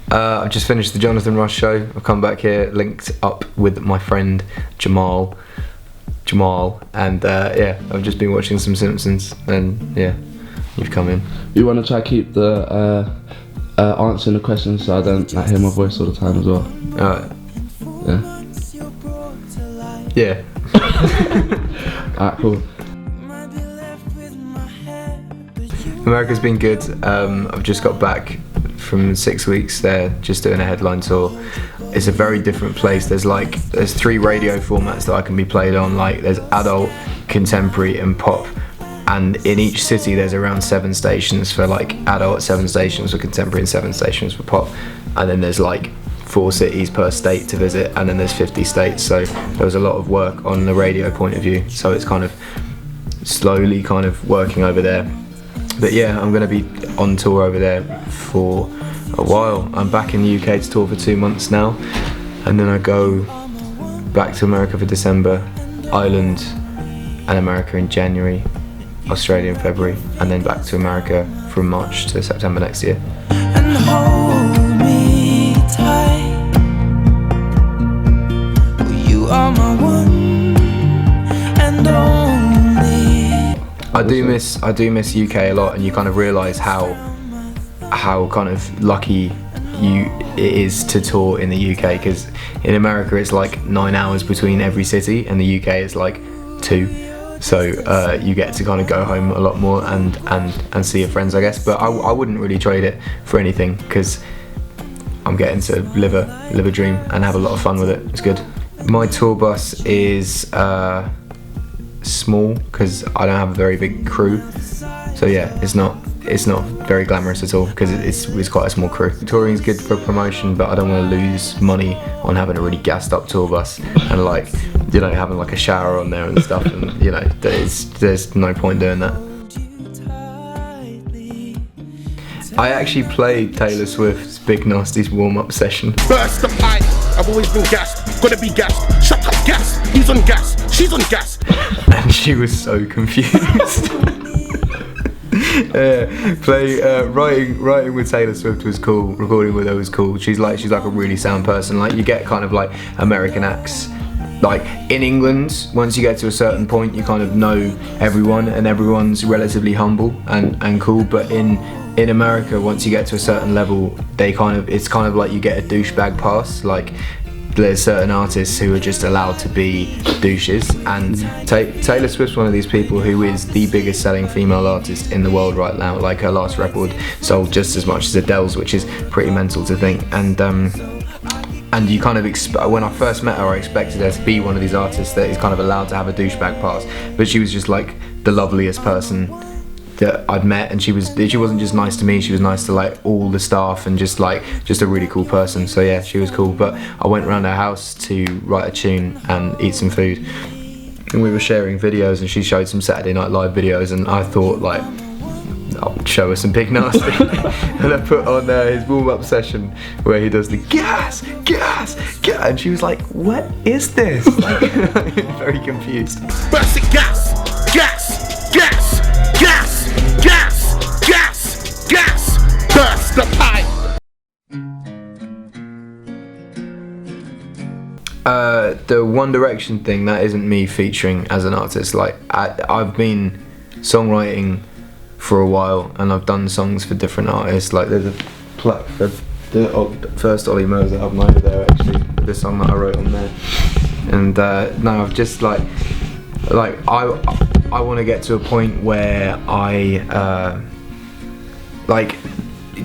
I've just finished the Jonathan Ross show. I've come back here, linked up with my friend Jamal, and yeah, I've just been watching some Simpsons, and yeah, you've come in. You want to try keep the answering the questions so I don't hear my voice all the time as well? Yeah. Yeah. Alright, cool. America's been good. I've just got back from 6 weeks there, just doing a headline tour. It's a very different place. There's 3 radio formats that I can be played on. Like there's adult, contemporary, and pop. And in each city there's around 7 stations for like adult, 7 stations for contemporary, and 7 stations for pop. And then there's like 4 cities per state to visit, and then there's 50 states. So there was a lot of work on the radio point of view. So it's kind of slowly kind of working over there. But yeah, I'm going to be on tour over there for a while. I'm back in the UK to tour for 2 months now, and then I go back to America for December, Ireland and America in January, Australia in February, and then back to America from March to September next year. And hold me tight. You are my one and only. I do miss UK a lot, and you kind of realise how kind of lucky it is to tour in the UK, because in America it's like 9 hours between every city, and the UK is like 2. So you get to kind of go home a lot more and see your friends, I guess. But I wouldn't really trade it for anything, because I'm getting to live a dream and have a lot of fun with it. It's good. My tour bus is small because I don't have a very big crew. So yeah, it's not very glamorous at all, because it's quite a small crew. Touring is good for promotion, but I don't want to lose money on having a really gassed up tour bus and like, you know, having like a shower on there and stuff, and you know, there's no point doing that. I actually played Taylor Swift's Big Narstie's warm-up session. Burst the pipe, I've always been gassed, gotta be gassed, shut up, gas, he's on gas, she's on gas. And she was so confused. Writing with Taylor Swift was cool. Recording with her was cool. She's like a really sound person. Like you get kind of like American acts. Like in England, once you get to a certain point, you kind of know everyone, and everyone's relatively humble and cool. But in America, once you get to a certain level, it's kind of like you get a douchebag pass. Like there's certain artists who are just allowed to be douches, and Taylor Swift's one of these people who is the biggest selling female artist in the world right now. Like her last record sold just as much as Adele's, which is pretty mental to think. And you kind of when I first met her, I expected her to be one of these artists that is kind of allowed to have a douchebag pass, but she was just like the loveliest person that I'd met, and she wasn't just nice to me, she was nice to like all the staff, and just a really cool person. So yeah, she was cool. But I went around her house to write a tune and eat some food, and we were sharing videos, and she showed some Saturday Night Live videos, and I thought like, I'll show her some Big Narstie. And I put on his warm-up session where he does the gas, and she was like, what is this? Like, very confused. Burst the gas, burst the pipe. The One Direction thing, that isn't me featuring as an artist. Like I've been songwriting for a while, and I've done songs for different artists. Like there's a plaque for the first Ollie Murs album over there, actually, the song that I wrote on there. And no, I've just like I want to get to a point where like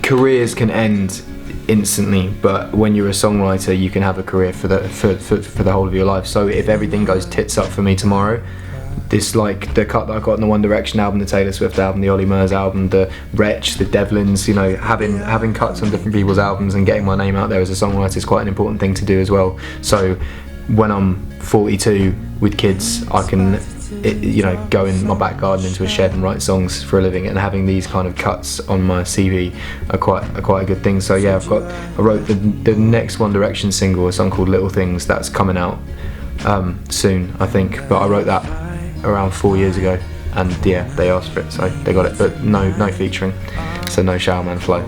careers can end instantly, but when you're a songwriter, you can have a career for the whole of your life. So if everything goes tits up for me tomorrow, this like the cut that I got on the One Direction album, the Taylor Swift album, the Ollie Murs album, the Wretch, the Devlins, you know, having cuts on different people's albums and getting my name out there as a songwriter is quite an important thing to do as well. So when I'm 42 with kids, I can go in my back garden into a shed and write songs for a living, and having these kind of cuts on my CV are quite a good thing. So yeah, I wrote the next One Direction single, a song called Little Things, that's coming out soon, I think, but I wrote that around 4 years ago. and yeah, they asked for it, so they got it, but no featuring, so no Showerman flow.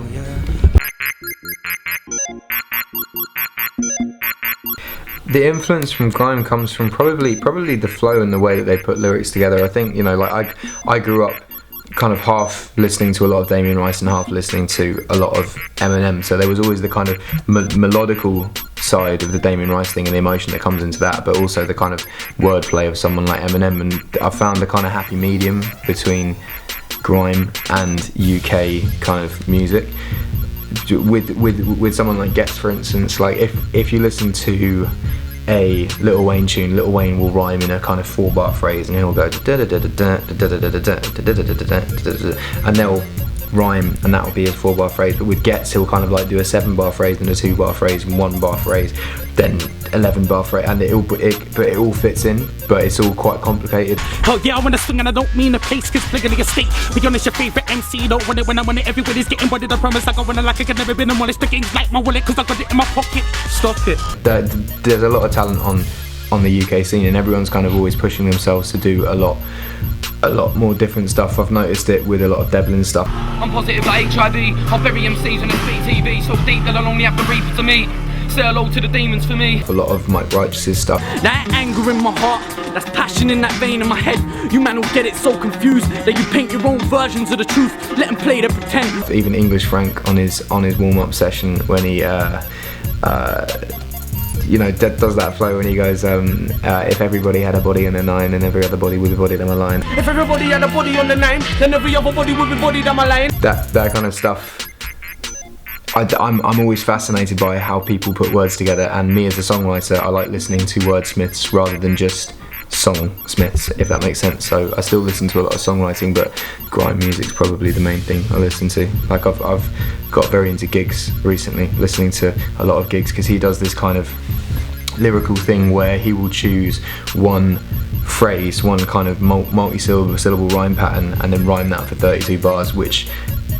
The influence from Grime comes from probably the flow and the way that they put lyrics together. I think, you know, like I grew up kind of half listening to a lot of Damien Rice and half listening to a lot of Eminem, so there was always the kind of melodical side of the Damien Rice thing and the emotion that comes into that, but also the kind of wordplay of someone like Eminem, and I found a kind of happy medium between Grime and UK kind of music. With someone like Guess, for instance, like if you listen to a Lil Wayne tune, Lil Wayne will rhyme in a kind of 4-bar phrase, and he'll go and they'll rhyme, and that will be a 4-bar phrase. But with Gets, he'll kind of like do a 7-bar phrase, then a 2-bar phrase, and 1-bar phrase, then 11-bar phrase, and it all fits in, but it's all quite complicated. Oh yeah, I wanna swing and I don't mean the pace, cause fligging the estate. Be honest, your favourite MC, don't want it when I want it. Everybody's getting bodied, I promise I go when I like it. I've never been on one, it's the game's like my wallet, cause I got it in my pocket. Stop it. There's a lot of talent on the UK scene, and everyone's kind of always pushing themselves to do a lot more different stuff. I've noticed it with a lot of Devlin stuff. I'm positive like HIV, I'll bury MCs on SBTV, so deep that I'll only have to reap to me. Say hello to the demons for me. A lot of Mike Righteous's stuff. That anger in my heart, that's passion in that vein in my head. You man will get it so confused that you paint your own versions of the truth. Let them play the pretend. Even English Frank on his warm-up session, when he you know, does that flow when he goes, if everybody had a body on a 9 and every other body would be bodied on a line. If everybody had a body on the 9, then every other body would be bodied on my line. That kind of stuff. I'm always fascinated by how people put words together, and me as a songwriter, I like listening to wordsmiths rather than just songsmiths, if that makes sense. So I still listen to a lot of songwriting, but grime music's probably the main thing I listen to. Like I've got very into gigs recently, listening to a lot of gigs, because he does this kind of lyrical thing where he will choose one phrase, one kind of multi-syllable rhyme pattern, and then rhyme that for 32 bars, which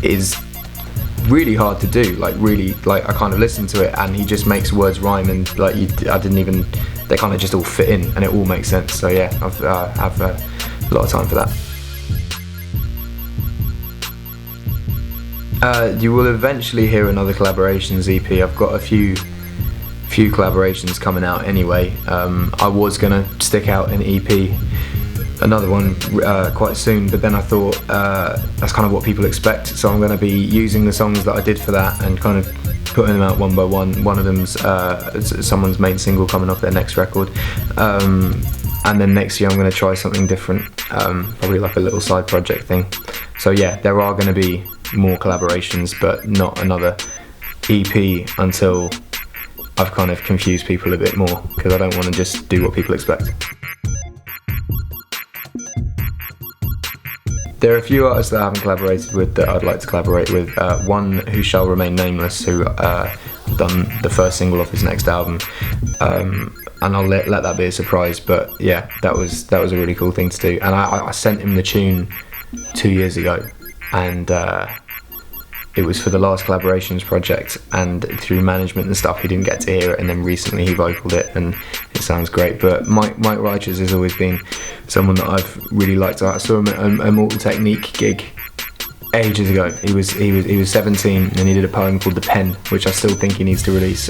is really hard to do. Like really, like I kind of listen to it and he just makes words rhyme, and like they kind of just all fit in and it all makes sense. So yeah, I've have a lot of time for that. You will eventually hear another collaborations EP. I've got a few collaborations coming out anyway. I was gonna stick out an EP, another one quite soon, but then I thought that's kind of what people expect, so I'm going to be using the songs that I did for that and kind of putting them out one by one. One of them's someone's main single coming off their next record, and then next year I'm going to try something different, probably like a little side project thing. So yeah, there are going to be more collaborations, but not another EP until I've kind of confused people a bit more, because I don't want to just do what people expect. There are a few artists that I haven't collaborated with that I'd like to collaborate with. One who shall remain nameless, who done the first single off his next album, and I'll let that be a surprise. But yeah, that was a really cool thing to do. And I sent him the tune 2 years ago, and it was for the last collaborations project, and through management and stuff he didn't get to hear it, and then recently he vocaled it and it sounds great. But Mike Righteous has always been someone that I've really liked. I saw him at a Mortal Technique gig ages ago. He was 17 and he did a poem called The Pen, which I still think he needs to release.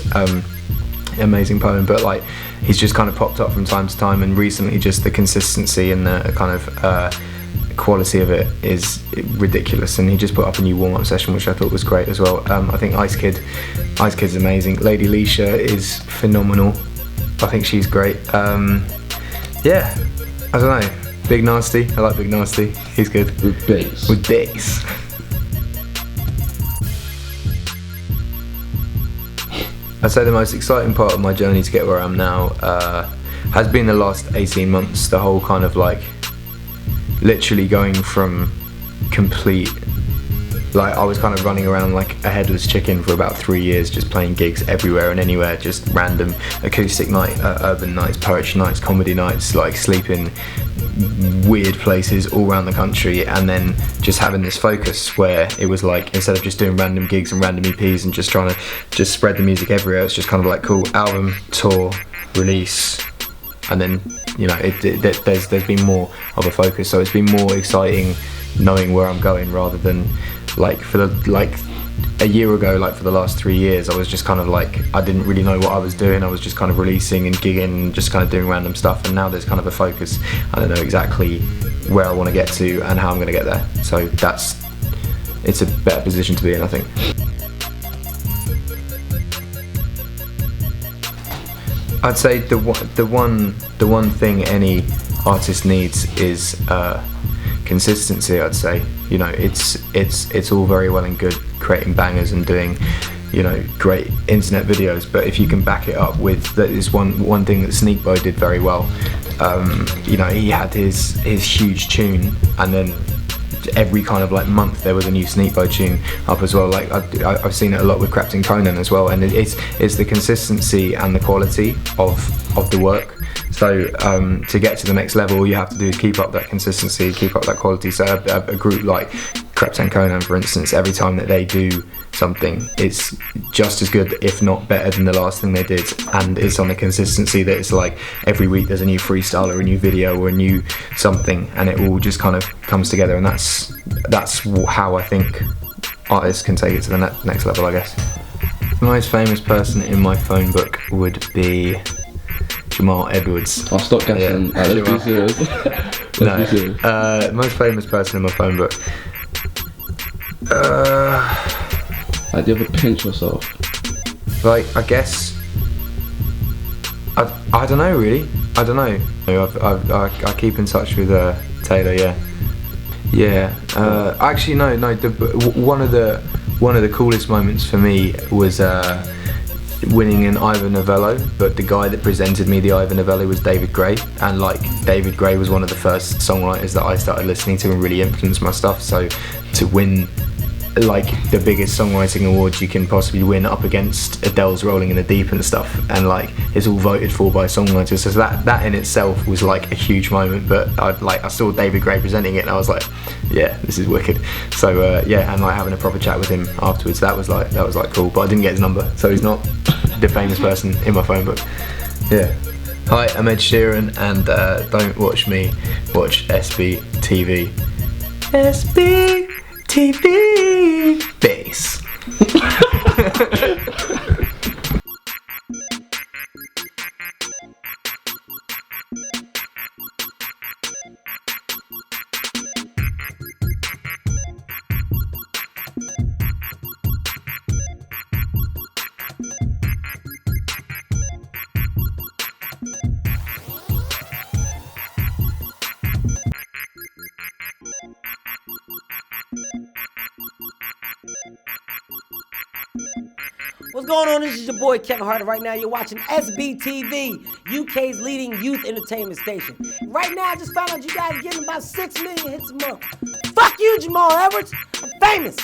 Amazing poem, but like he's just kind of popped up from time to time, and recently just the consistency and the kind of quality of it is ridiculous, and he just put up a new warm-up session which I thought was great as well. I think Ice Kid's amazing. Lady Leisha is phenomenal. I think she's great. Yeah, I don't know. Big Narstie, I like Big Narstie. He's good. With bass. With bass. I'd say the most exciting part of my journey to get where I am now has been the last 18 months. The whole kind of like literally going from complete, like I was kind of running around like a headless chicken for about 3 years, just playing gigs everywhere and anywhere, just random acoustic night, urban nights, poetry nights, comedy nights, like sleeping weird places all around the country, and then just having this focus where it was like, instead of just doing random gigs and random EPs and just trying to just spread the music everywhere, it's just kind of like, cool, album, tour, release, and then there's been more of a focus. So it's been more exciting knowing where I'm going rather than a year ago, like for the last 3 years, I was just kind of like, I didn't really know what I was doing. I was just kind of releasing and gigging and just kind of doing random stuff, and now there's kind of a focus. I don't know exactly where I want to get to and how I'm going to get there. So it's a better position to be in, I think. I'd say the one thing any artist needs is consistency. I'd say, it's all very well and good creating bangers and doing, great internet videos, but if you can back it up with, that is one thing that SNEAKBOY did very well. He had his huge tune, and then every kind of like month there was a new SNEAKBOY tune up as well. Like I've seen it a lot with Captain Conan as well, and it's the consistency and the quality of the work. So to get to the next level, all you have to do is keep up that consistency, keep up that quality. So a group like Captain Conan, for instance, every time that they do something, it's just as good, if not better, than the last thing they did, and it's on a consistency that it's like every week there's a new freestyle or a new video or a new something, and it all just kind of comes together, and that's how I think artists can take it to the next level, I guess. The most famous person in my phone book would be Jamal Edwards. I'll stop guessing. Yeah. Let's be serious. Let's be serious. Most famous person in my phone book. Do you ever pinch yourself? Like, I guess, I don't know really. I don't know. I keep in touch with Taylor. Yeah. Actually, no. One of the coolest moments for me was winning an Ivor Novello, but the guy that presented me the Ivor Novello was David Gray, and like David Gray was one of the first songwriters that I started listening to and really influenced my stuff. So to win like the biggest songwriting awards you can possibly win, up against Adele's Rolling in the Deep and stuff, and like it's all voted for by songwriters, so that in itself was like a huge moment. But I saw David Gray presenting it and I was like, yeah, this is wicked. So and like having a proper chat with him afterwards, that was like cool. But I didn't get his number, so he's not the famous person in my phone book. Yeah. Hi, I'm Ed Sheeran, and don't watch me, watch SBTV. SBTV bass. What's going on? This is your boy Kevin Hart. Right now you're watching SBTV, UK's leading youth entertainment station. Right now I just found out you guys are getting about 6 million hits a month. Fuck you, Jamal Edwards. I'm famous.